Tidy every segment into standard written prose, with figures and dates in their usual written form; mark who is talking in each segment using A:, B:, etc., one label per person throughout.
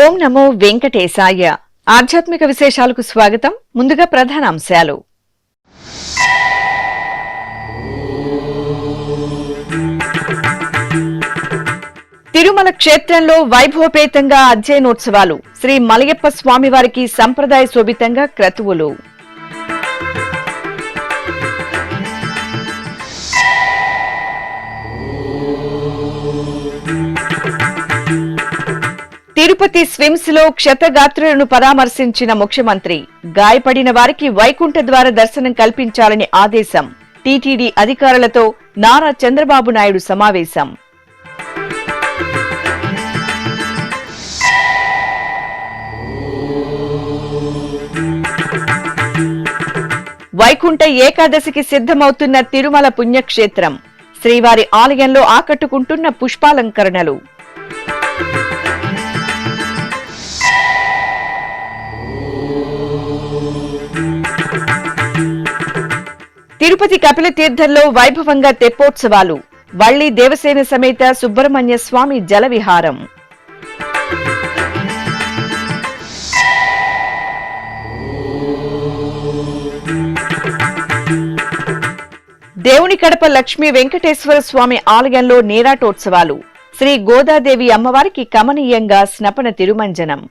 A: ఓం నమో వెంకటేశాయ. ఆధ్యాత్మిక విశేషాలకు స్వాగతం. ముందుగా ప్రధానాంశాలు. తిరుమల క్షేత్రంలో వైభవపేతంగా అధ్యయనోత్సవాలు. శ్రీ మలయప్ప స్వామివారికి సంప్రదాయ శోభితంగా క్రతువులు. తిరుపతి స్విమ్స్ లో క్షతగాత్రులను పరామర్శించిన ముఖ్యమంత్రి. గాయపడిన వారికి వైకుంఠ ద్వార దర్శనం కల్పించాలని ఆదేశం. టీటీడీ అధికారులతో నారా చంద్రబాబు నాయుడు సమావేశం. వైకుంఠ ఏకాదశికి సిద్ధమవుతున్న తిరుమల పుణ్యక్షేత్రం. శ్రీవారి ఆలయంలో ఆకట్టుకుంటున్న పుష్పాలంకరణలు. తిరుపతి కపిల తీర్థంలో వైభవంగా తెప్పోత్సవాలు. వల్లి దేవసేన సమేత సుబ్రహ్మణ్య స్వామి జలవిహారం. దేవుని కడప లక్ష్మీ వెంకటేశ్వర స్వామి ఆలయంలో నీరాటోత్సవాలు. శ్రీ గోదాదేవి అమ్మవారికి కమనీయంగా స్నపన తిరుమంజనం.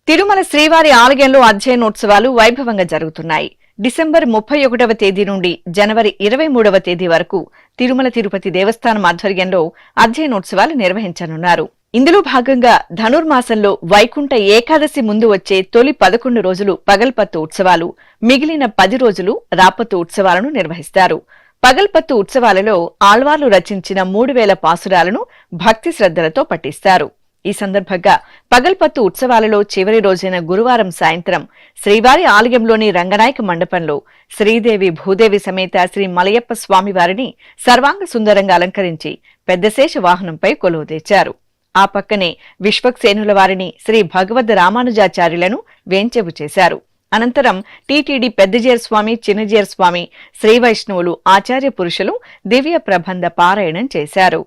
A: తిరుమల శ్రీవారి ఆలయంలో అధ్యయనోత్సవాలు వైభవంగా జరుగుతున్నాయి. డిసెంబర్ 31వ తేదీ నుండి జనవరి 23వ తేదీ వరకు తిరుమల తిరుపతి దేవస్థానం ఆధ్వర్యంలో అధ్యయనోత్సవాలు నిర్వహించనున్నారు. ఇందులో భాగంగా ధనుర్మాసంలో వైకుంఠ ఏకాదశి ముందు వచ్చే తొలి 11 రోజులు పగల్పత్తు ఉత్సవాలు, మిగిలిన 10 రోజులు రాపత్తు ఉత్సవాలను నిర్వహిస్తారు. పగల్పత్తు ఉత్సవాలలో ఆళ్వార్లు రచించిన 3000 పాసురాలను భక్తి శ్రద్ధలతో పఠిస్తారు. ఈ సందర్భంగా పగల్పత్తు ఉత్సవాలలో చివరి రోజైన గురువారం సాయంత్రం శ్రీవారి ఆలయంలోని రంగనాయక మండపంలో శ్రీదేవి భూదేవి సమేత శ్రీ మలయప్ప స్వామివారిని సర్వాంగ సుందరంగా అలంకరించి పెద్దశేష వాహనంపై కొలువు తెచ్చారు. ఆ పక్కనే విశ్వక్సేనుల వారిని శ్రీ భగవద్ రామానుజాచార్యులను వేంచెవు చేశారు. అనంతరం టీటీడీ పెద్దజేర్ స్వామి, చిన్నజేర్ స్వామి, శ్రీ వైష్ణవులు, ఆచార్య పురుషులు దివ్య ప్రబంధ పారాయణం చేశారు.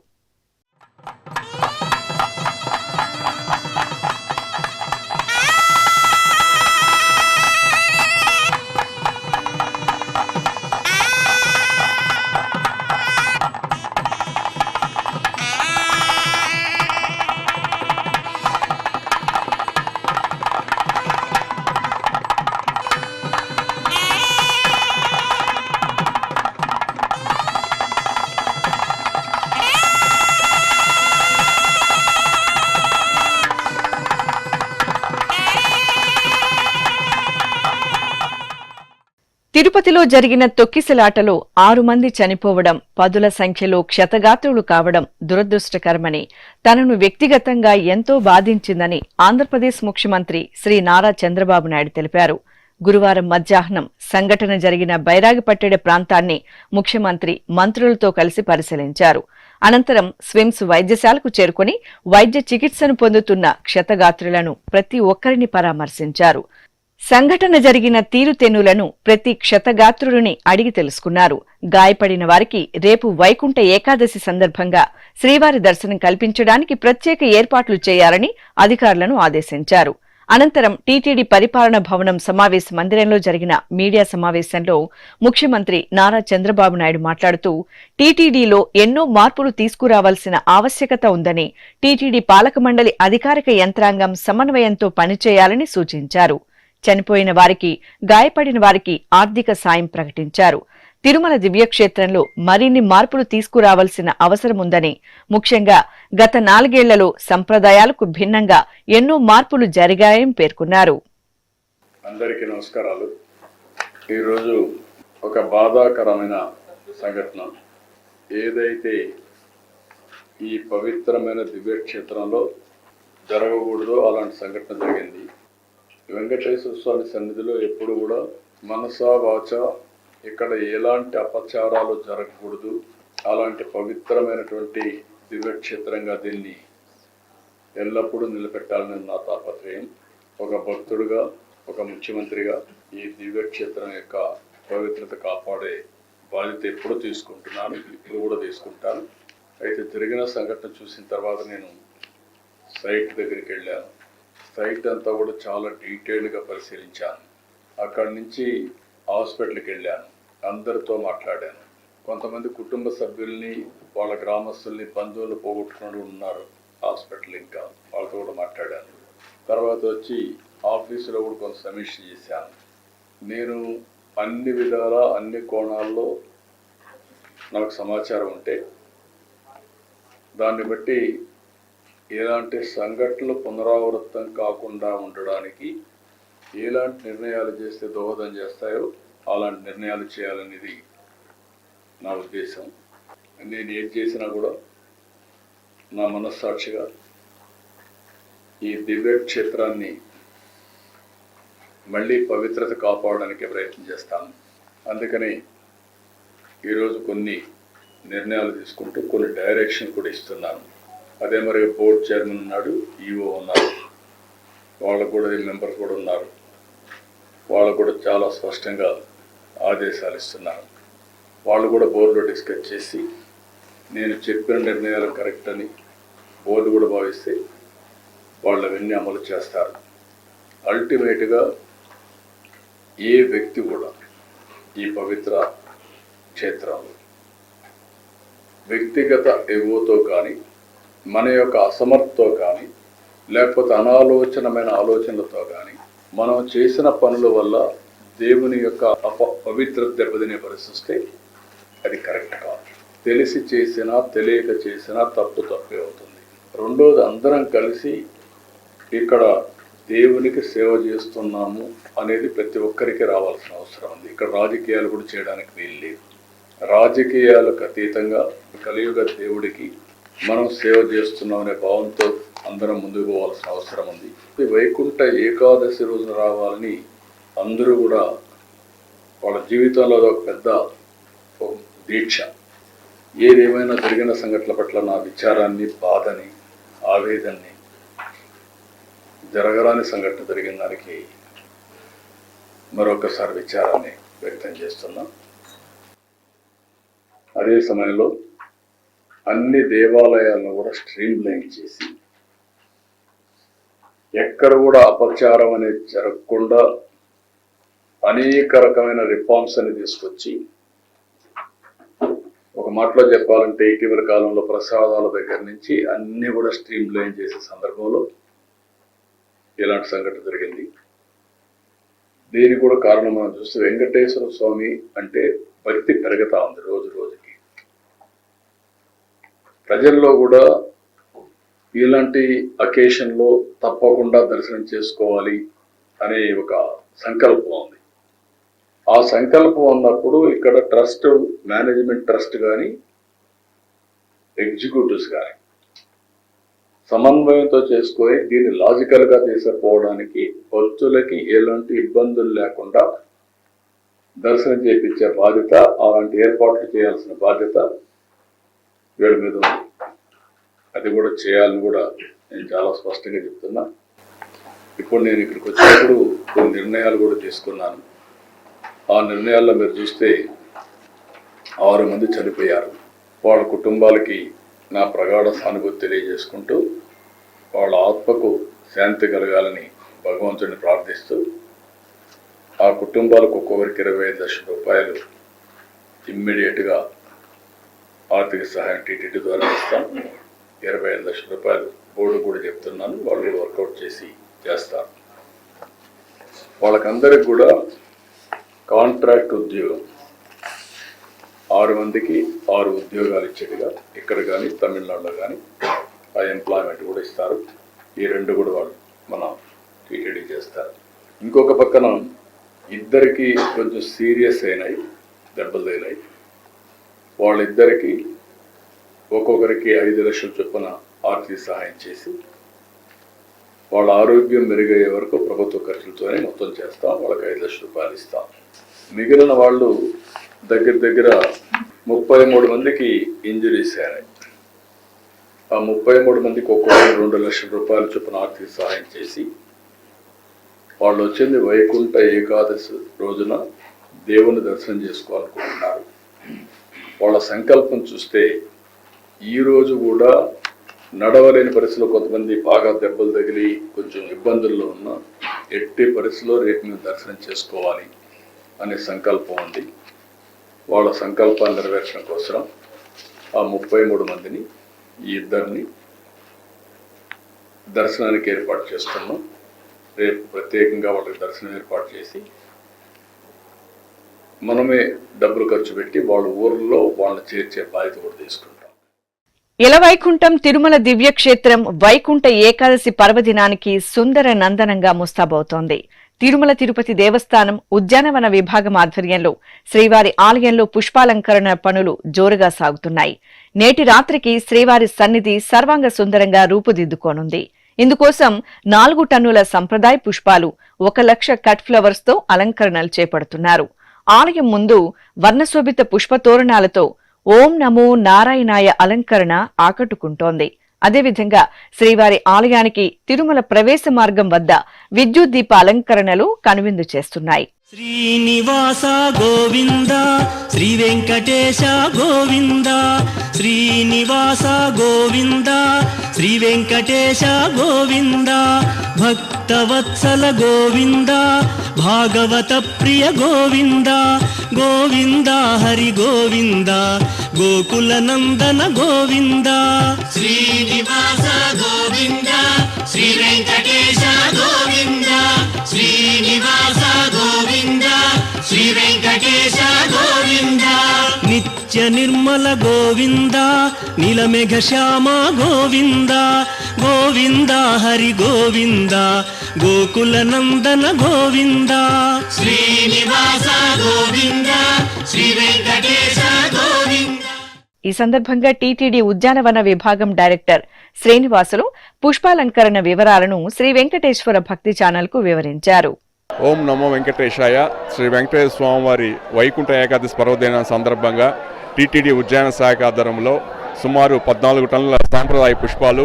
A: తిరుపతిలో జరిగిన తొక్కిసలాటలో 6 మంది చనిపోవడం, 10ల సంఖ్యలో క్షతగాత్రులు కావడం దురదృష్టకరమని, తనను వ్యక్తిగతంగా ఎంతో బాధించిందని ఆంధ్రప్రదేశ్ ముఖ్యమంత్రి శ్రీ నారా చంద్రబాబు నాయుడు తెలిపారు. గురువారం మధ్యాహ్నం సంఘటన జరిగిన బైరాగిపట్టెడ ప్రాంతాన్ని ముఖ్యమంత్రి మంత్రులతో కలిసి పరిశీలించారు. అనంతరం స్విమ్స్ వైద్యశాలకు చేరుకుని వైద్య చికిత్సను పొందుతున్న క్షతగాత్రులను ప్రతి ఒక్కరిని పరామర్శించారు. సంఘటన జరిగిన తీరుతెన్నులను ప్రతి క్షతగాత్రుడిని అడిగి తెలుసుకున్నారు. గాయపడిన వారికి రేపు వైకుంఠ ఏకాదశి సందర్భంగా శ్రీవారి దర్శనం కల్పించడానికి ప్రత్యేక ఏర్పాట్లు చేయాలని అధికారులను ఆదేశించారు. అనంతరం టీటీడీ పరిపాలన భవనం సమావేశ మందిరంలో జరిగిన మీడియా సమావేశంలో ముఖ్యమంత్రి నారా చంద్రబాబు నాయుడు మాట్లాడుతూ, టీటీడీలో ఎన్నో మార్పులు తీసుకురావాల్సిన ఆవశ్యకత ఉందని, టీటీడీ పాలక మండలి అధికారిక యంత్రాంగం సమన్వయంతో పనిచేయాలని సూచించారు. చనిపోయిన వారికి, గాయపడిన వారికి ఆర్థిక సాయం ప్రకటించారు. తిరుమల దివ్యక్షేత్రంలో మరిన్ని మార్పులు తీసుకురావాల్సిన అవసరముందని, ముఖ్యంగా గత 4 ఏళ్లలో సంప్రదాయాలకు భిన్నంగా ఎన్నో మార్పులు జరిగాయని పేర్కొన్నారు.
B: అందరికీ నమస్కారాలు. ఈరోజు ఒక బాధాకరమైన సంఘటన, ఏదైతే ఈ పవిత్రమైన దివ్యక్షేత్రంలో జరగకూడదో అలాంటి సంఘటన జరిగింది. వెంకటేశ్వర స్వామి సన్నిధిలో ఎప్పుడు కూడా మనసా వాచ ఇక్కడ ఎలాంటి అపచారాలు జరగకూడదు. అలాంటి పవిత్రమైనటువంటి దివ్యక్షేత్రంగా దీన్ని ఎల్లప్పుడూ నిలబెట్టాలని నా తాపత్రయం. ఒక భక్తుడుగా, ఒక ముఖ్యమంత్రిగా ఈ దివ్యక్షేత్రం యొక్క పవిత్రత కాపాడే బాధ్యత ఎప్పుడు తీసుకుంటున్నాను, ఇప్పుడు కూడా తీసుకుంటాను. అయితే జరిగిన సంఘటన చూసిన తర్వాత నేను సైట్ దగ్గరికి వెళ్ళాను. సైట్ అంతా కూడా చాలా డీటెయిల్డ్గా పరిశీలించాను. అక్కడి నుంచి హాస్పిటల్కి వెళ్ళాను, అందరితో మాట్లాడాను. కొంతమంది కుటుంబ సభ్యుల్ని, వాళ్ళ గ్రామస్తుల్ని, బంధువులు పోగొట్టుకుని ఉన్నారు హాస్పిటల్, ఇంకా వాళ్ళతో కూడా మాట్లాడాను. తర్వాత వచ్చి ఆఫీసులో కూడా కొంత సమీక్ష చేశాను. నేను అన్ని విధాల అన్ని కోణాల్లో నాకు సమాచారం ఉంటే దాన్ని బట్టి ఎలాంటి సంఘటనలు పునరావృతం కాకుండా ఉండడానికి ఎలాంటి నిర్ణయాలు చేస్తే దోహదం చేస్తాయో అలాంటి నిర్ణయాలు చేయాలనేది నా ఉద్దేశం. నేను ఏం చేసినా కూడా నా మనస్సాక్షిగా ఈ దివ్య క్షేత్రాన్ని మళ్ళీ పవిత్రత కాపాడడానికి ప్రయత్నం చేస్తాను. అందుకని ఈరోజు కొన్ని నిర్ణయాలు తీసుకుంటూ కొన్ని డైరెక్షన్ కూడా ఇస్తున్నాను. అదే మరి బోర్డ్ చైర్మన్ ఉన్నాడు, ఈఓ ఉన్నారు, వాళ్ళకు కూడా మెంబర్స్ కూడా ఉన్నారు. వాళ్ళకు కూడా చాలా స్పష్టంగా ఆదేశాలు ఇస్తున్నాను. వాళ్ళు కూడా బోర్డులో డిస్కస్ చేసి నేను చెప్పిన నిర్ణయాలు కరెక్ట్ అని బోర్డు కూడా భావిస్తే వాళ్ళు అవన్నీ అమలు చేస్తారు. అల్టిమేట్గా ఏ వ్యక్తి కూడా ఈ పవిత్ర క్షేత్రంలో వ్యక్తిగత ఎగోతో కానీ, మన యొక్క అసమర్థతో కానీ, లేకపోతే అనాలోచనమైన ఆలోచనలతో కానీ మనం చేసిన పనుల వల్ల దేవుని యొక్క పవిత్రత దెబ్బతినే పరిస్థితి అది కరెక్ట్ కాదు. తెలిసి చేసినా తెలియక చేసినా తప్పే అవుతుంది. రెండోది, అందరం కలిసి ఇక్కడ దేవునికి సేవ చేస్తున్నాము అనేది ప్రతి ఒక్కరికి రావాల్సిన అవసరం ఉంది. ఇక్కడ రాజకీయాలు కూడా చేయడానికి వీలు లేదు. రాజకీయాలకు అతీతంగా కలియుగ దేవుడికి మనం సేవ చేస్తున్నాం అనే భావంతో అందరం ముందుకు పోవాల్సిన అవసరం ఉంది. వైకుంఠ ఏకాదశి రోజున రావాలని అందరూ కూడా వాళ్ళ జీవితంలో ఒక పెద్ద దీక్ష. ఏదేమైనా జరిగిన సంఘటనల పట్ల నా విచారాన్ని, బాధని, ఆవేదనని, జరగరాని సంఘటన జరిగిన దానికి మరొకసారి విచారాన్ని వ్యక్తం చేస్తున్నాం. అదే సమయంలో అన్ని దేవాలయాలను కూడా స్ట్రీమ్ లైన్ చేసి ఎక్కడ కూడా అపచారం అనేది జరగకుండా అనేక రకమైన రిఫార్మ్స్ అని తీసుకొచ్చి, ఒక మాటలో చెప్పాలంటే ఇటీవల కాలంలో ప్రసాదాల దగ్గర నుంచి అన్ని కూడా స్ట్రీమ్ లైన్ చేసే సందర్భంలో ఇలాంటి సంఘటన జరిగింది. దీనికి కూడా కారణం మనం చూస్తే వెంకటేశ్వర స్వామి అంటే భక్తి పెరుగుతా ఉంది రోజు రోజుకి. ప్రజల్లో కూడా ఇలాంటి అకేషన్లో తప్పకుండా దర్శనం చేసుకోవాలి అనే ఒక సంకల్పం ఉంది. ఆ సంకల్పం ఉన్నప్పుడు ఇక్కడ ట్రస్ట్ మేనేజ్మెంట్ ట్రస్ట్ కానీ ఎగ్జిక్యూటివ్స్ కానీ సమన్వయంతో చేసుకొని దీన్ని లాజికల్గా తీసుకుపోవడానికి భక్తులకి ఎలాంటి ఇబ్బందులు లేకుండా దర్శనం చేయించే బాధ్యత, అలాంటి ఏర్పాట్లు చేయాల్సిన బాధ్యత వీళ్ళ మీద ఉంది. అది కూడా చేయాలని కూడా నేను చాలా స్పష్టంగా చెప్తున్నా. ఇప్పుడు నేను ఇక్కడికి వచ్చినప్పుడు కొన్ని నిర్ణయాలు కూడా తీసుకున్నాను. ఆ నిర్ణయాల్లో మీరు చూస్తే 6 మంది చనిపోయారు. వాళ్ళ కుటుంబాలకి నా ప్రగాఢ సానుభూతి తెలియజేసుకుంటూ వాళ్ళ ఆత్మకు శాంతి కలగాలని భగవంతుడిని ప్రార్థిస్తూ ఆ కుటుంబాలకు ఒక్కొక్కరికి 25 లక్షల రూపాయలు ఇమ్మీడియట్గా ఆర్థిక సహాయం టీటీడీ ద్వారా ఇస్తాం. 25 లక్షల రూపాయలు బోర్డు కూడా చెప్తున్నాను, వాళ్ళు కూడా వర్కౌట్ చేస్తారు. వాళ్ళకందరికి కూడా కాంట్రాక్ట్ ఉద్యోగం 6 మందికి 6 ఉద్యోగాలు ఇచ్చేట్టుగా ఇక్కడ కానీ తమిళనాడులో కానీ ఆ ఎంప్లాయ్మెంట్ కూడా ఇస్తారు. ఈ 2 కూడా వాళ్ళు మన టీటీడీ చేస్తారు. ఇంకొక పక్కన ఇద్దరికి కొంచెం సీరియస్ అయినాయి, దెబ్బలు తగిలాయి. వాళ్ళిద్దరికి ఒక్కొక్కరికి 5 లక్షల చొప్పున ఆర్థిక సహాయం చేసి వాళ్ళ ఆరోగ్యం మెరుగయ్యే వరకు ప్రభుత్వ ఖర్చులతోనే మొత్తం చేస్తాం. వాళ్ళకి 5 లక్షల రూపాయలు ఇస్తాం. మిగిలిన వాళ్ళు దగ్గర 33 మందికి ఇంజరీస్ అయినాయి. ఆ 33 మందికి ఒక్కొక్కరు 2 లక్షల రూపాయల చొప్పున ఆర్థిక సహాయం చేసి వాళ్ళు వచ్చింది వైకుంఠ ఏకాదశి రోజున దేవుని దర్శనం చేసుకోవాలనుకుంటున్నారు. వాళ్ళ సంకల్పం చూస్తే ఈ రోజు కూడా నడవలేని పరిస్థితిలో కొంతమంది బాగా దెబ్బలు తగిలి కొంచెం ఇబ్బందుల్లో ఉన్న ఎట్టి పరిస్థితిలో రేపు మేము దర్శనం చేసుకోవాలి అనే సంకల్పం ఉంది. వాళ్ళ సంకల్పాన్ని నెరవేర్చడం కోసం ఆ 33 మందిని ఈ ఇద్దరిని దర్శనానికి ఏర్పాటు చేస్తున్నాం. రేపు ప్రత్యేకంగా వాళ్ళకి దర్శనం ఏర్పాటు చేసి మనమే డబ్బులు ఖర్చు పెట్టి వాళ్ళ ఊర్లో వాళ్ళని చేర్చే బాధ్యత కూడా తీసుకుంటాం.
A: ఇలవైకుంఠం తిరుమల దివ్యక్షేత్రం వైకుంఠ ఏకాదశి పర్వదినానికి సుందర నందనంగా ముస్తాబవుతోంది. తిరుమల తిరుపతి దేవస్థానం ఉద్యానవన విభాగం ఆధ్వర్యంలో శ్రీవారి ఆలయంలో పుష్పాలంకరణ పనులు జోరుగా సాగుతున్నాయి. నేటి రాత్రికి శ్రీవారి సన్నిధి సర్వాంగ సుందరంగా రూపుదిద్దుకోనుంది. ఇందుకోసం 4 టన్నుల సంప్రదాయ పుష్పాలు 1 లక్ష కట్ ఫ్లవర్స్ తో అలంకరణలు చేపడుతున్నారు. ఆలయం ముందు వర్ణశోభిత పుష్పతోరణాలతో ఓం నమో నారాయణాయ అలంకరణ ఆకట్టుకుంటోంది. అదేవిధంగా శ్రీవారి ఆలయానికి తిరుమల ప్రవేశ మార్గం వద్ద విద్యుత్ దీప అలంకరణలు కనువిందు చేస్తున్నాయి.
C: శ్రీనివాస గోవింద శ్రీ వెంకటేశ గోవింద శ్రీనివాస గోవింద శ్రీ వెంకటేశ గోవింద భక్తవత్సల గోవింద భాగవత ప్రియ గోవింద గోవింద హరి గోవింద గోకుల నందన గోవింద శ్రీనివాస గోవింద శ్రీ వెంకటేశ గోవింద శ్రీనివాస గోవింద శ్రీ వెంకటేశ గోవింద నిత్య నిర్మల గోవింద నీలమేఘ శ్యామ గోవింద గోవింద హరి గోవింద గోకుల నందన గోవింద శ్రీనివాస గోవింద శ్రీ వెంకటేశ గోవింద.
A: ఈ సందర్భంగా టీటీడీ ఉద్యానవన విభాగం డైరెక్టర్ శ్రీనివాసులు పుష్పాలంకరణ వివరాలను శ్రీ వెంకటేశ్వర భక్తి ఛానల్ కు వివరించారు.
D: ఓం నమో వెంకటేశాయ. శ్రీ వెంకటేశ్వర స్వామివారి వైకుంఠ ఏకాదశి పర్వదిన సందర్భంగా టీటీడీ ఉద్యాన శాఖ ఆధ్వర్యంలో సుమారు 14 టన్నుల సాంప్రదాయ పుష్పాలు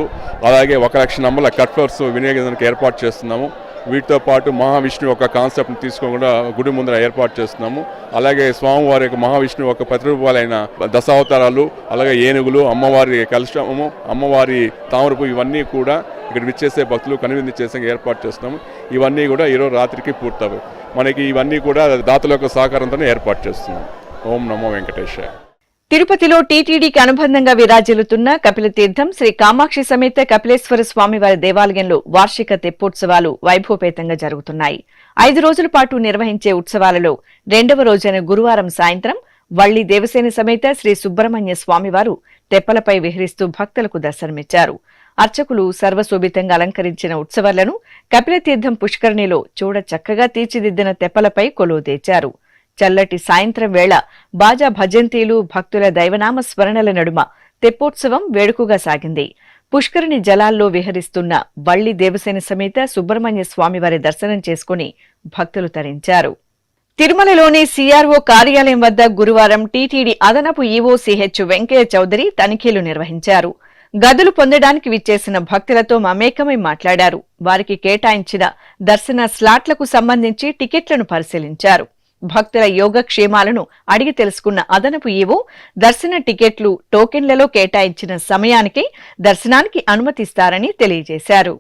D: అలాగే 1 లక్ష నమ్మల కట్ ఫ్లవర్స్ వినియోగించడానికి ఏర్పాటు చేస్తున్నాము. వీటితో పాటు మహావిష్ణువు యొక్క కాన్సెప్ట్ని తీసుకోకుండా గుడి ముందర ఏర్పాటు చేస్తున్నాము. అలాగే స్వామివారి యొక్క మహావిష్ణువు యొక్క ప్రతిరూపాలైన దశావతారాలు, అలాగే ఏనుగులు, అమ్మవారి కలశము, అమ్మవారి తామరపు ఇవన్నీ కూడా ఇక్కడ విచ్చేసే భక్తులు కనువిందు చేసే ఏర్పాటు చేస్తున్నాము. ఇవన్నీ కూడా ఈరోజు రాత్రికి పూర్తవు. మనకి ఇవన్నీ కూడా దాతల యొక్క సహకారంతో ఏర్పాటు చేస్తున్నాం. ఓం నమో వెంకటేశాయ.
A: తిరుపతిలో టీటీడీకి అనుబంధంగా విరాజిల్లుతున్న కపిలతీర్థం శ్రీ కామాక్షి సమేత కపిలేశ్వర స్వామివారి దేవాలయంలో వార్షిక తెప్పోత్సవాలు వైభవపేతంగా జరుగుతున్నాయి. 5 రోజుల పాటు నిర్వహించే ఉత్సవాలలో 2వ రోజైన గురువారం సాయంత్రం వల్లి దేవసేన సమేత శ్రీ సుబ్రహ్మణ్య స్వామివారు తెప్పలపై విహరిస్తూ భక్తులకు దర్శనమిచ్చారు. అర్చకులు సర్వశోభితంగా అలంకరించిన ఉత్సవాలను కపిలతీర్థం పుష్కరిణిలో చూడ చక్కగా తీర్చిదిద్దిన తెప్పలపై కొలువుదీర్చారు. చల్లటి సాయంత్రం వేళ బాజా భజంతీలు, భక్తుల దైవనామ స్మరణల నడుమ తెప్పోత్సవం వేడుకగా సాగింది. పుష్కరిణి జలాల్లో విహరిస్తున్న వల్లి దేవసేన సమేత సుబ్రహ్మణ్య స్వామివారి దర్శనం చేసుకుని భక్తులు తరించారు. తిరుమలలోని సిఆర్ఓ కార్యాలయం వద్ద గురువారం టీటీడీ అదనపు ఈవో సిహెచ్ వెంకయ్య చౌదరి తనిఖీలు నిర్వహించారు. గదులు పొందడానికి విచ్చేసిన భక్తులతో మమేకమై మాట్లాడారు. వారికి కేటాయించిన దర్శన స్లాట్లకు సంబంధించి టికెట్లను పరిశీలించారు. భక్తుల యోగక్షేమాలను అడిగి తెలుసుకున్న అదనపు ఈవో దర్శన టికెట్లు టోకెన్లలో కేటాయించిన సమయానికి దర్శనానికి అనుమతిస్తారని తెలియజేశారు.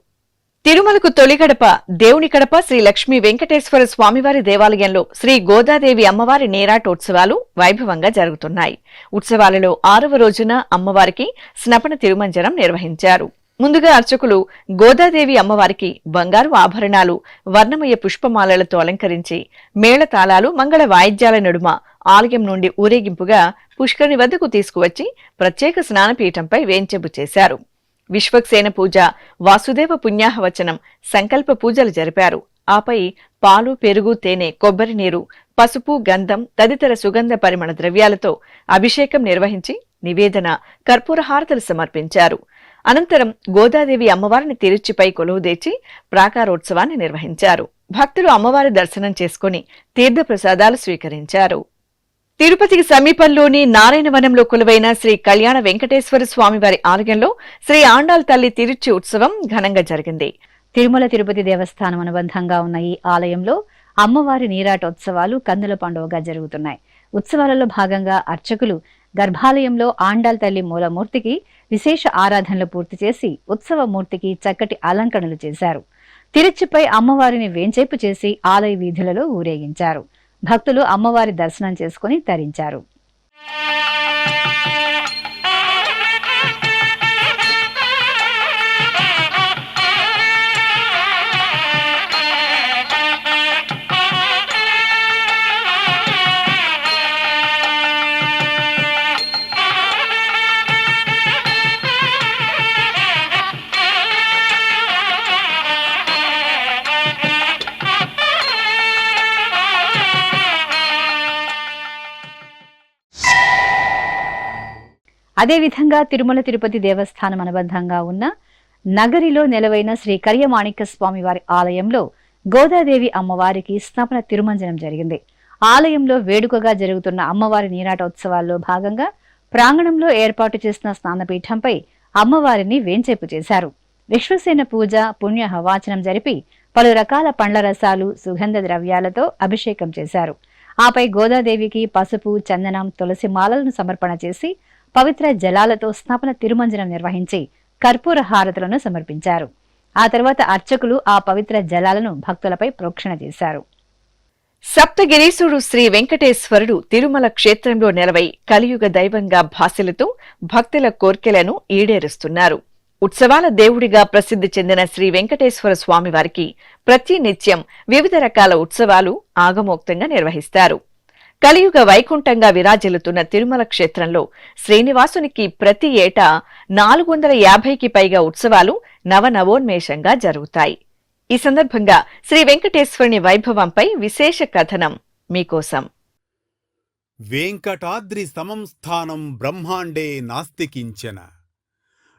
A: తిరుమలకు తొలి గడప దేవుని కడప శ్రీ లక్ష్మీ వెంకటేశ్వర స్వామివారి దేవాలయంలో శ్రీ గోదాదేవి అమ్మవారి నేరాటోత్సవాలు వైభవంగా జరుగుతున్నాయి. ఉత్సవాలలో 6వ రోజున అమ్మవారికి స్నపన తిరుమంజనం నిర్వహించారు. ముందుగా అర్చకులు గోదాదేవి అమ్మవారికి బంగారు ఆభరణాలు, వర్ణమయ పుష్పమాలలతో అలంకరించి మేళతాళాలు, మంగళ వాయిద్యాల నడుమ ఆలయం నుండి ఊరేగింపుగా పుష్కరిణి వద్దకు తీసుకువచ్చి ప్రత్యేక స్నానపీఠంపై వేంచెంపు చేశారు. విశ్వక్సేన పూజ, వాసుదేవ పుణ్యాహవచనం, సంకల్ప పూజలు జరిపారు. ఆపై పాలు, పెరుగు, తేనె, కొబ్బరి నీరు, పసుపు, గంధం తదితర సుగంధ పరిమళ ద్రవ్యాలతో అభిషేకం నిర్వహించి నివేదన, కర్పూర హారతలు సమర్పించారు. అనంతరం గోదాదేవి అమ్మవారిని తిరుచిపై కొలువుదీర్చి ప్రాకారోత్సవాన్ని నిర్వహించారు. భక్తులు అమ్మవారి దర్శనం చేసుకుని తీర్థప్రసాదాలు స్వీకరించారు. తిరుపతికి సమీపంలోని నారాయణవనంలో కొలువైన శ్రీ కళ్యాణ వెంకటేశ్వర స్వామివారి ఆలయంలో శ్రీ ఆండాల్ తల్లి తిరుచి ఉత్సవం ఘనంగా జరిగింది.
E: తిరుమల తిరుపతి దేవస్థానం అనుబంధంగా ఉన్న ఈ ఆలయంలో అమ్మవారి నీరాటోత్సవాలు కన్నుల పండుగగా జరుగుతున్నాయి. ఉత్సవాలలో భాగంగా అర్చకులు గర్భాలయంలో ఆండాల్ తల్లి మూలమూర్తికి విశేష ఆరాధనలు పూర్తి చేసి ఉత్సవమూర్తికి చక్కటి అలంకరణలు చేశారు. తిరుచిపై అమ్మవారిని వేంచేపు చేసి ఆలయ వీధులలో ఊరేగించారు. భక్తులు అమ్మవారి దర్శనం చేసుకుని తరించారు. అదేవిధంగా తిరుమల తిరుపతి దేవస్థానం అనుబంధంగా ఉన్న నగరిలో నెలవైన శ్రీ కర్యమాణిక్య స్వామి వారి ఆలయంలో గోదాదేవి అమ్మవారికి స్నాపన తిరుమంజనం జరిగింది. ఆలయంలో వేడుకగా జరుగుతున్న అమ్మవారి నీరాటోత్సవాల్లో భాగంగా ప్రాంగణంలో ఏర్పాటు చేసిన స్నానపీఠంపై అమ్మవారిని వేంచేపు చేశారు. విశ్వసేన పూజ, పుణ్య హవాచనం జరిపి పలు రకాల పండ్ల రసాలు, సుగంధ ద్రవ్యాలతో అభిషేకం చేశారు. ఆపై గోదాదేవికి పసుపు, చందనం, తులసి మాలలను సమర్పణ చేసి పవిత్ర జలాలతో స్నాపన తిరుమంజనం నిర్వహించి కర్పూర హారతులను సమర్పించారు. ఆ తర్వాత అర్చకులు ఆ పవిత్ర జలాలను భక్తులపై ప్రోక్షణ చేశారు.
A: సప్తగిరీశుడు శ్రీ వెంకటేశ్వరుడు తిరుమల క్షేత్రంలో నెలవై కలియుగ దైవంగా భాసిల్లుతూ భక్తుల కోర్కెలను ఈడేరుస్తున్నారు. ఉత్సవాల దేవుడిగా ప్రసిద్ధి చెందిన శ్రీ వెంకటేశ్వర స్వామివారికి ప్రతినిత్యం వివిధ రకాల ఉత్సవాలు ఆగమోక్తంగా నిర్వహిస్తారు. కలియుగ వైకుంఠంగా విరాజిల్లుతున్న తిరుమల క్షేత్రంలో శ్రీనివాసునికి ప్రతి ఏటా 450కి పైగా ఉత్సవాలు నవనవోన్మేషంగా జరుగుతాయి. ఈ సందర్భంగా శ్రీ వెంకటేశ్వరుని వైభవంపై విశేష కథనం మీకోసం.
F: వెంకటాద్రి సమం స్థానం బ్రహ్మాండే నాస్తి కించన,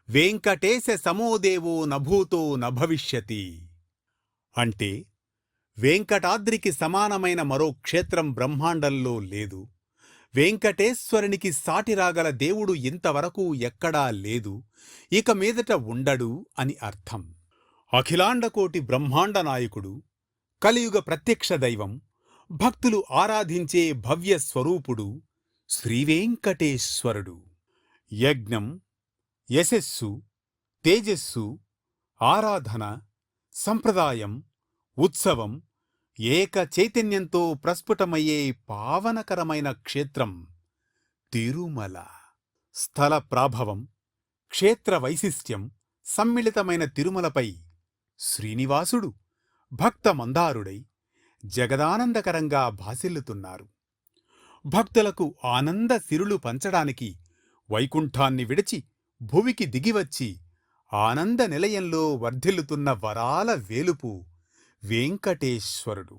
F: వెంకటేశ సమోదేవో నభూతో నభవిష్యతి. అంటే వెంకటాద్రికి సమానమైన మరో క్షేత్రం బ్రహ్మాండంలో లేదు. వెంకటేశ్వరునికి సాటిరాగల దేవుడు ఇంతవరకు ఎక్కడా లేదు, ఇక మీదట ఉండడు అని అర్థం. అఖిలాండకోటి బ్రహ్మాండ నాయకుడు, కలియుగ ప్రత్యక్ష దైవం, భక్తులు ఆరాధించే భవ్య స్వరూపుడు శ్రీవేంకటేశ్వరుడు. యజ్ఞం, యశస్సు, తేజస్సు, ఆరాధన, సంప్రదాయం, ఉత్సవం ఏక చైతన్యంతో ప్రస్ఫుటమయ్యే పావనకరమైన క్షేత్రం తిరుమల. స్థల ప్రాభవం, క్షేత్ర వైశిష్ట్యం సమ్మిళితమైన తిరుమలపై శ్రీనివాసుడు భక్త మందారుడై జగదానందకరంగా భాసిల్లుతున్నారు. భక్తులకు ఆనంద సిరులు పంచడానికి వైకుంఠాన్ని విడిచి భువికి దిగివచ్చి ఆనంద నిలయంలో వర్ధిల్లుతున్న వరాల వేలుపు వెంకటేశ్వరుడు.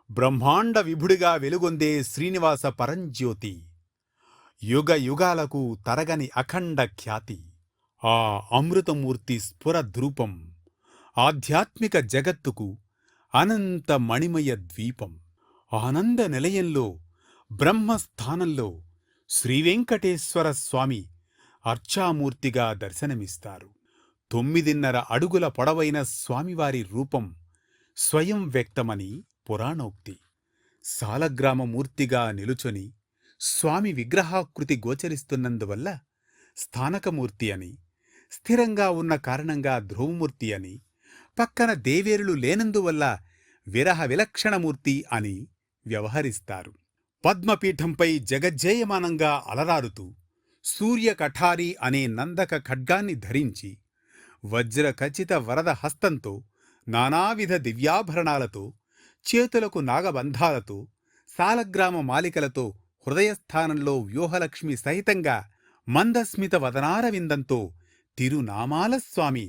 F: బ్రహ్మాండ విభుడిగా వెలుగొందే శ్రీనివాస పరంజ్యోతి, యుగ యుగాలకు తరగని అఖండ ఖ్యాతి. ఆ అమృతమూర్తి స్ఫురద్రూపం ఆధ్యాత్మిక జగత్తుకు అనంత మణిమయ ద్వీపం. ఆనంద నిలయంలో బ్రహ్మస్థానంలో శ్రీవెంకటేశ్వర స్వామి అర్చామూర్తిగా దర్శనమిస్తారు. 9.5 అడుగుల పొడవైన స్వామివారి రూపం స్వయం వ్యక్తమని పురాణోక్తి. సాలగ్రామమూర్తిగా నిలుచొని స్వామి విగ్రహాకృతి గోచరిస్తున్నందువల్ల స్థానకమూర్తి అని, స్థిరంగా ఉన్న కారణంగా ధ్రువమూర్తి అని, పక్కన దేవేరులు లేనందువల్ల విరహ విలక్షణమూర్తి అని వ్యవహరిస్తారు. పద్మపీఠంపై జగజ్జేయమానంగా అలరారుతూ సూర్యకఠారి అనే నందక ఖడ్గాన్ని ధరించి వజ్రఖచిత వరద హస్తంతో, నానావిధ దివ్యాభరణాలతో, చేతులకు నాగబంధాలతో, సాలగ్రామ మాలికలతో, హృదయస్థానంలో వ్యూహలక్ష్మి సహితంగా మందస్మిత వదనారవిందంతో తిరునామాల స్వామి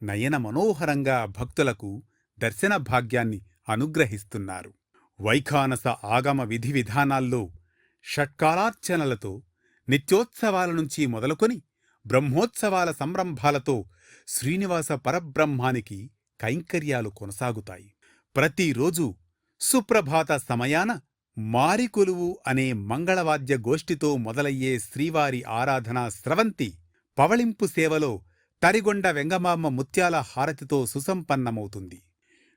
F: నయన మనోహరంగా భక్తులకు దర్శన భాగ్యాన్ని అనుగ్రహిస్తున్నారు. వైఖానస ఆగమ విధి విధానాల్లో షట్కాలార్చనలతో నిత్యోత్సవాల నుంచి మొదలుకొని బ్రహ్మోత్సవాల సంరంభాలతో శ్రీనివాస పరబ్రహ్మానికి కైంకర్యాలు కొనసాగుతాయి. ప్రతిరోజు సుప్రభాత సమయాన మారికొలువు అనే మంగళవాద్య గోష్ఠితో మొదలయ్యే శ్రీవారి ఆరాధనా స్రవంతి పవళింపు సేవలో తరిగొండ వెంగమాంబ ముత్యాల హారతితో సుసంపన్నమవుతుంది.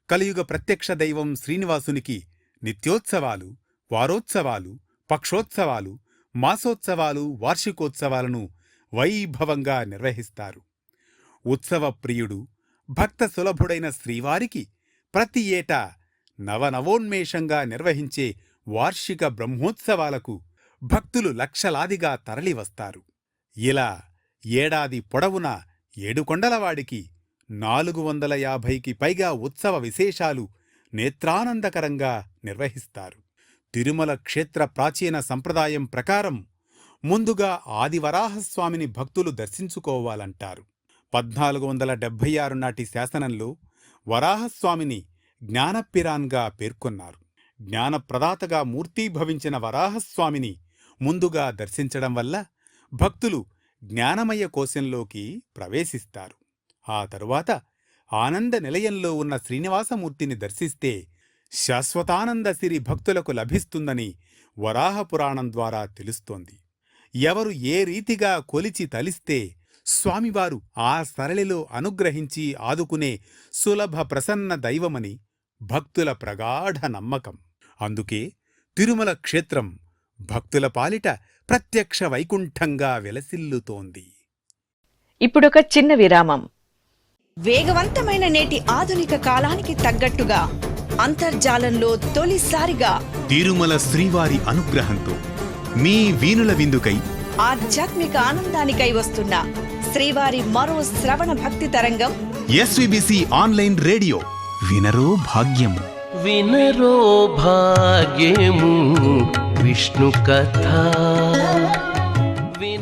F: కలియుగ ప్రత్యక్ష దైవం శ్రీనివాసునికి నిత్యోత్సవాలు, వారోత్సవాలు, పక్షోత్సవాలు, మాసోత్సవాలు, వార్షికోత్సవాలను వైభవంగా నిర్వహిస్తారు. ఉత్సవ ప్రియుడు, భక్త సులభుడైన శ్రీవారికి ప్రతి ఏటా నవనవోన్మేషంగా నిర్వహించే వార్షిక బ్రహ్మోత్సవాలకు భక్తులు లక్షలాదిగా తరలివస్తారు. ఇలా ఏడాది పొడవునా ఏడుకొండలవాడికి 450కి పైగా ఉత్సవ విశేషాలు నేత్రానందకరంగా నిర్వహిస్తారు. తిరుమల క్షేత్ర ప్రాచీన సంప్రదాయం ప్రకారం ముందుగా ఆదివరాహస్వామిని భక్తులు దర్శించుకోవాలంటారు. 1476 నాటి శాసనంలో వరాహస్వామిని జ్ఞానపిరాన్గా పేర్కొన్నారు. జ్ఞానప్రదాతగా మూర్తీభవించిన వరాహస్వామిని ముందుగా దర్శించడం వల్ల భక్తులు జ్ఞానమయ కోశంలోకి ప్రవేశిస్తారు. ఆ తరువాత ఆనంద నిలయంలో ఉన్న శ్రీనివాసమూర్తిని దర్శిస్తే శాశ్వతానందసిరి భక్తులకు లభిస్తుందని వరాహపురాణం ద్వారా తెలుస్తోంది. ఎవరు ఏ రీతిగా కొలిచి తలిస్తే స్వామివారు ఆ సరళిలో అనుగ్రహించి ఆదుకునే సులభ ప్రసన్న దైవమని భక్తుల ప్రగాఢ నమ్మకం. అందుకే తిరుమల క్షేత్రం భక్తుల పాలిట ప్రత్యక్ష వైకుంఠంగా వెలసిల్లుతోంది.
A: ఇప్పుడొక చిన్న విరామం.
G: వేగవంతమైన నేటి ఆధునిక కాలానికి తగ్గట్టుగా అంతర్జాలంలో తొలిసారిగా
F: తిరుమల శ్రీవారి అనుగ్రహంతో మీ వీనుల విందుకై
G: ఆధ్యాత్మిక ఆనందానికై వస్తున్న శ్రీవారి మరో శ్రవణ భక్తి తరంగం
F: ఎస్విబిసి ఆన్లైన్ రేడియో. వినరో భాగ్యము.
C: వినరో భాగ్యము విష్ణు కథ.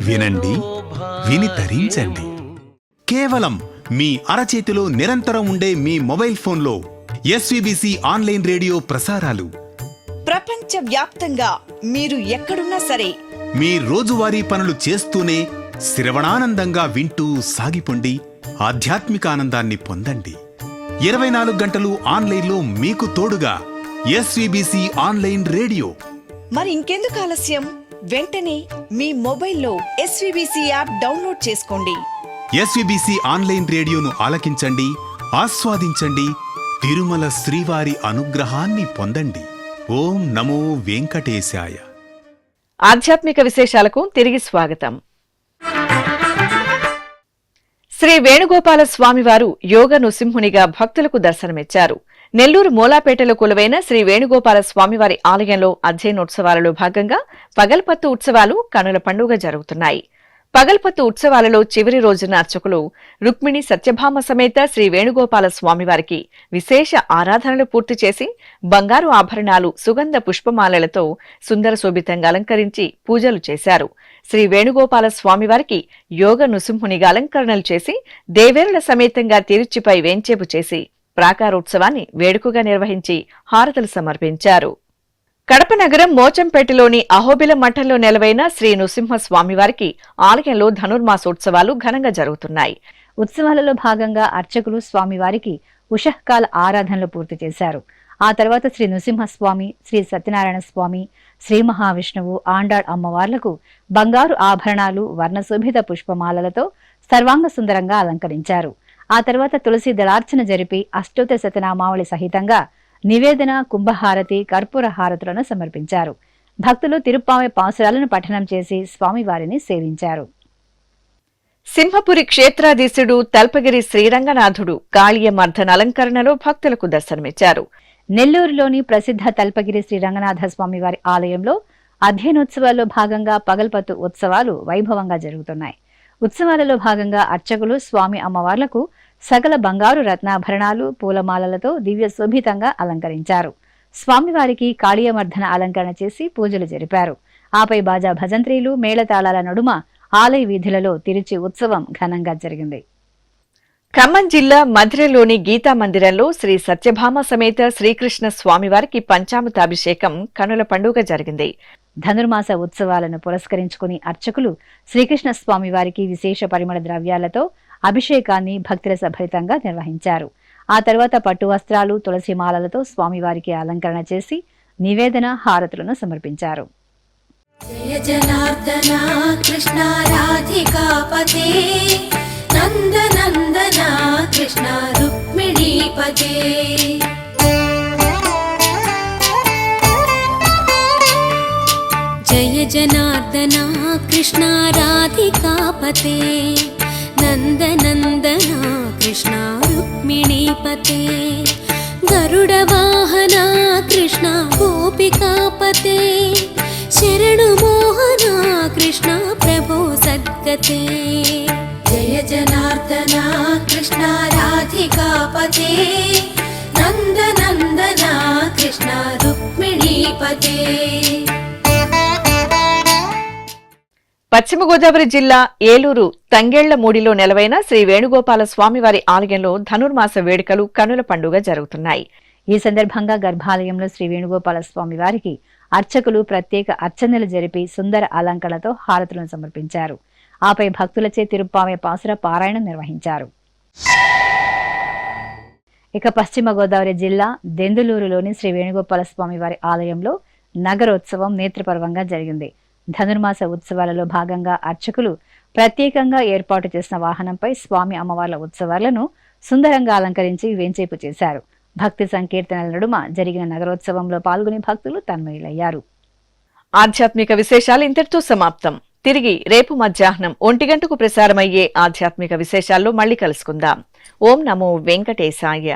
F: వినండి, విని తరించండి. కేవలం మీ అరచేతిలో నిరంతరం ఉండే మీ మొబైల్ ఫోన్లో ఎస్విబిసి ఆన్లైన్ రేడియో ప్రసారాలు
G: ప్రపంచ వ్యాప్తంగా మీరు ఎక్కడున్నా సరే
F: మీ రోజువారీ పనులు చేస్తూనే శ్రవణానందంగా వింటూ సాగిపోండి. ఆధ్యాత్మిక ఆనందాన్ని పొందండి. 24 గంటలు ఆన్లైన్లో మీకు తోడుగా ఎస్విబిసి ఆన్లైన్ రేడియో.
G: మరి ఇంకెందుకు ఆలస్యం? వెంటనే మీ మొబైల్లో ఎస్విబిసి యాప్ డౌన్లోడ్ చేసుకోండి.
F: ఎస్విబిసి ఆన్లైన్ రేడియోను ఆలకించండి, ఆస్వాదించండి. తిరుమల శ్రీవారి అనుగ్రహాన్ని పొందండి. ఓం నమో వెంకటేశాయ.
A: ఆధ్యాత్మిక విశేషాలకు తిరిగి స్వాగతం. శ్రీ వేణుగోపాల స్వామివారు యోగ నృసింహునిగా భక్తులకు దర్శనమిచ్చారు. నెల్లూరు మూలాపేటలో కొలువైన శ్రీ వేణుగోపాల స్వామివారి ఆలయంలో అధ్యయనోత్సవాలలో భాగంగా పగల్పత్తు ఉత్సవాలు కనుల పండుగ జరుగుతున్నాయి. పగల్పత్తు ఉత్సవాలలో చివరి రోజున అర్చకులు రుక్మిణి సత్యభామ సమేత శ్రీ వేణుగోపాల స్వామివారికి విశేష ఆరాధనలు పూర్తి చేసి బంగారు ఆభరణాలు, సుగంధ పుష్పమాలలతో సుందర శోభితంగా అలంకరించి పూజలు చేశారు. శ్రీ వేణుగోపాల స్వామివారికి యోగ నృసింహునిగా అలంకరణలు చేసి దేవేరుల సమేతంగా తిరుచిపై వేంచేపు చేసి ప్రాకారోత్సవాన్ని వేడుకగా నిర్వహించి హారతులు సమర్పించారు. కడప నగరం మోచంపేటలోని అహోబిల మఠంలో నెలవైన శ్రీ నృసింహ స్వామివారికి ఆలయంలో ధనుర్మాసోత్సవాలు ఘనంగా జరుగుతున్నాయి.
E: ఉత్సవాలలో భాగంగా అర్చకులు స్వామివారికి ఉషఃకాల ఆరాధనలు పూర్తి చేశారు. ఆ తర్వాత శ్రీ నృసింహస్వామి, శ్రీ సత్యనారాయణ స్వామి, శ్రీ మహావిష్ణువు, ఆండాళ్ అమ్మవార్లకు బంగారు ఆభరణాలు, వర్ణశోభిత పుష్పమాలలతో సర్వాంగ సుందరంగా అలంకరించారు. ఆ తర్వాత తులసి దళార్చన జరిపి అష్టోత్తర శతనామావళి సహితంగా నివేదన, కుంభహారతి, కర్పూర హారతులను సమర్పించారు. భక్తులు తిరుప్పావై పాసురాలను పఠనం చేసి స్వామివారిని సేవించారు.
A: సింహపురి క్షేత్రాధీశుడు తల్పగిరి శ్రీరంగనాథుడు కాళీయ మర్దన అలంకరణలో భక్తులకు దర్శనమిచ్చారు.
E: నెల్లూరులోని ప్రసిద్ధ తల్పగిరి శ్రీరంగనాథ స్వామివారి ఆలయంలో అధ్యయనోత్సవాల్లో భాగంగా పగల్పత్తు ఉత్సవాలు వైభవంగా జరుగుతున్నాయి. ఉత్సవాలలో భాగంగా అర్చకులు స్వామి అమ్మవార్లకు సకల బంగారు రత్నాభరణాలు, పూలమాలలతో దివ్య శోభితంగా అలంకరించారు. స్వామివారికి కాళీయమర్దన అలంకరణ చేసి పూజలు జరిపారు. ఆపై బాజా భజంత్రీలు, మేళతాళాల నడుమ ఆలయ వీధులలో తిరుచి ఉత్సవం ఘనంగా జరిగింది.
A: ఖమ్మం జిల్లా మధిరలోని గీతా మందిరంలో శ్రీ సత్యభామ సమేత శ్రీకృష్ణ స్వామివారికి పంచామృతాభిషేకం కనుల పండుగ జరిగింది.
E: ధనుర్మాస ఉత్సవాలను పురస్కరించుకుని అర్చకులు శ్రీకృష్ణ స్వామివారికి విశేష పరిమళ ద్రవ్యాలతో అభిషేకాన్ని భక్తిరస భరితంగా నిర్వహించారు. ఆ తర్వాత పట్టు వస్త్రాలు, తులసిమాలలతో స్వామివారికి అలంకరణ చేసి నివేదన, హారతులను సమర్పించారు.
H: జయ జనార్దన కృష్ణ రాధికాపతే నందనందన కృష్ణ రుక్మిణీపతే. జయ जनार्दना कृष्णा राधिकापते नन्दनन्दना कृष्णा रुक्मिणीपते गरुडवाहना कृष्णा गोपिकापते शरणुमोहना कृष्णा प्रभो सद्गते जय जनार्दना कृष्णा राधिकापते नन्दनन्दना कृष्णा रुक्मिणीपते।
A: పశ్చిమ గోదావరి జిల్లా ఏలూరు తంగేళ్లమూడిలో నెలవైన శ్రీ వేణుగోపాల స్వామివారి ఆలయంలో ధనుర్మాస వేడుకలు కనుల పండుగ జరుగుతున్నాయి.
E: ఈ సందర్భంగా గర్భాలయంలో శ్రీ వేణుగోపాల స్వామి వారికి అర్చకులు ప్రత్యేక అర్చనలు జరిపి సుందర అలంకరణతో హారతులను సమర్పించారు. ఆపై భక్తులచే తిరుప్పావే పాసుర పారాయణం నిర్వహించారు. ఇక పశ్చిమ గోదావరి జిల్లా దెందులూరులోని శ్రీ వేణుగోపాల స్వామి వారి ఆలయంలో నగరోత్సవం నేత్రపర్వంగా జరిగింది. ధనుర్మాస ఉత్సవాలలో భాగంగా అర్చకులు ప్రత్యేకంగా ఏర్పాటు చేసిన వాహనంపై స్వామి అమ్మవార్ల ఉత్సవాలను సుందరంగా అలంకరించి వేంచేపు చేశారు. భక్తి సంకీర్తనల నడుమ జరిగిన నగరోత్సవంలో పాల్గొని భక్తులు తన్మయులయ్యారు.
A: ఆధ్యాత్మిక విశేషాలు ఇంతటితో సమాప్తం. తిరిగి రేపు మధ్యాహ్నం 1 గంటకు ప్రసారమయ్యే ఆధ్యాత్మిక విశేషాల్లో మళ్ళీ కలుసుకుందాం. ఓం నమో వెంకటేశాయ.